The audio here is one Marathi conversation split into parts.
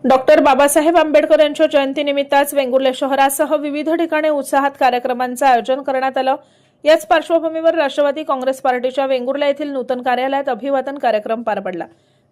डॉक्टर बाबासाहेब आंबेडकर यांच्या जयंतीनिमित्त आज वेंगुर्ले शहरासह विविध ठिकाणी उत्साहात कार्यक्रमांचं आयोजन करण्यात आलं। याच पार्श्वभूमीवर राष्ट्रवादी काँग्रेस पार्टीच्या वेंगुर्ले येथील नूतन कार्यालयात अभिवादन कार्यक्रम पार पडला।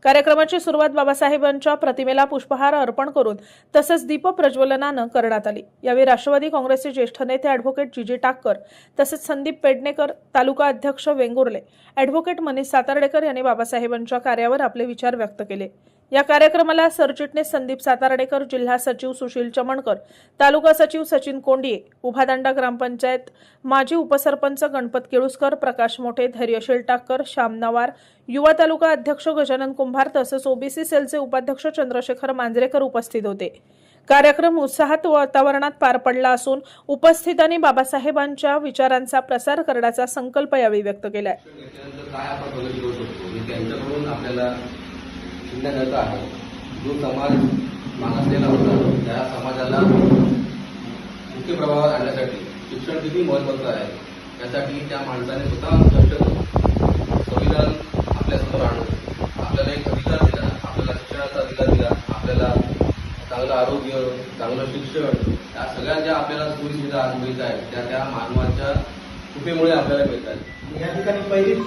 कार्यक्रमाची सुरुवात बाबासाहेबांच्या प्रतिमेला पुष्पहार अर्पण करून तसेच दीप प्रज्वलनानं करण्यात आली। यावेळी राष्ट्रवादी काँग्रेसचे ज्येष्ठ नेते ॲडव्होकेट जीजी टाक्कर तसेच संदीप पेडणेकर, तालुका अध्यक्ष वेंगुर्ले ॲडव्होकेट मनीष सातार्डेकर यांनी बाबासाहेबांच्या कार्यावर आपले विचार व्यक्त केले। या कार्यक्रमाला सरचिटणीस संदीप सातार्डेकर, जिल्हा सचिव सुशील चमणकर, तालुका सचिव सचिन कोंडिये, उभादांडा ग्रामपंचायत माजी उपसरपंच गणपत केळुसकर, प्रकाश मोठे, धैर्यशील टाक्कर, श्याम नवार, युवा तालुका अध्यक्ष गजानन कुंभार तसेच ओबीसी सेलचे उपाध्यक्ष चंद्रशेखर मांजरेकर उपस्थित होते। कार्यक्रम उत्साहात वातावरणात पार पडला असून उपस्थितांनी बाबासाहेबांच्या विचारांचा प्रसार करण्याचा संकल्प यावेळी व्यक्त केलाय। शिकण्याचा आहे जो समाज मागासलेला होता त्या समाजाला मुख्य प्रवाहात आणण्यासाठी शिक्षण किती महत्त्वाचं आहे यासाठी त्या माणसाने स्वतः कष्ट करून संविधान आपल्यासमोर आणून आपल्याला एक अधिकार दिला, आपल्याला शिक्षणाचा अधिकार दिला, आपल्याला चांगलं आरोग्य, चांगलं शिक्षण, या सगळ्या ज्या आपल्याला सुविधा मिळत आहेत त्या मानवाच्या कृपेमुळे आपल्याला मिळतात। या ठिकाणी पहिलीच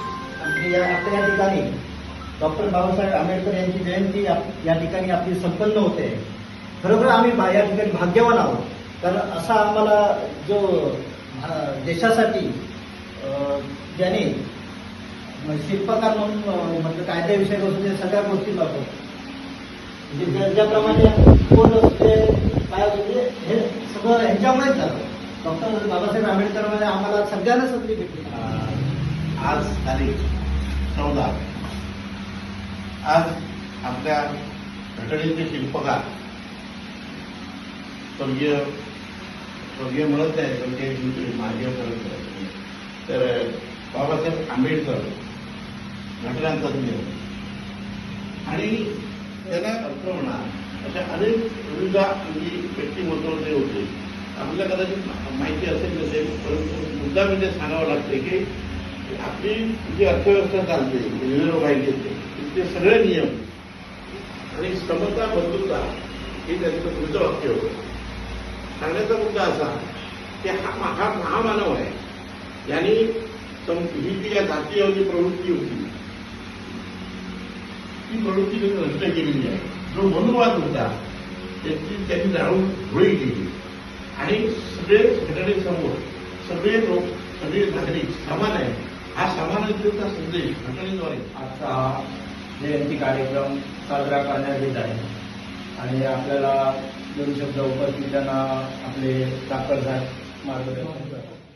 आपल्या ठिकाणी डॉक्टर बाबासाहेब आंबेडकर यांची जयंती या ठिकाणी आपली संपन्न होते। खरोखर आम्ही या ठिकाणी भाग्यवान आहोत, कारण असा आम्हाला जो देशासाठी ज्याने शिल्पकार म्हणून म्हणजे कायद्याविषयक असते सगळ्या गोष्टी लागतो, म्हणजे ज्याप्रमाणे कोण असते काय म्हणजे हे सगळं ह्यांच्यामुळेच झालं। डॉक्टर बाबासाहेब आंबेडकरमध्ये आम्हाला सगळ्यांना संधी भेटली। आज तारीख 14 आज आपल्या घटनेचे शिल्पकार स्वर्गीय म्हणत नाही पण ते मागे तर बाबासाहेब आंबेडकर घटनातज्ञ आणि त्यांना अर्थवणार अशा अनेक विविध व्यक्तिमत्व ते होते। आपल्याला कदाचित माहिती असेल नसेल, परंतु मुद्दा म्हणजे सांगावं लागते की आपली जी अर्थव्यवस्था चालते, रिझर्व्ह बँक येते, ते सगळे नियम आणि समता बंधुता हे त्याचं तुमचं वाक्य होतं। सांगण्याचा मुद्दा असा की हा महामानव आहे, यांनी ही जी या जातीय प्रवृत्ती होती ती प्रवृत्ती नष्ट केलेली आहे। जो मनुवाद होता त्यांनी जाळून धुळी केली आणि सगळे घटनेसमोर सगळे लोक, सगळे नागरिक समान आहे, हा समानतेचा संदेश घटनेद्वारे आजचा हा जयंती कार्यक्रम साजरा करण्यात येत आहे आणि आपल्याला दोन शब्द उपस्थितांना आपले टाक्कर साहेब मार्गदर्शन करतात।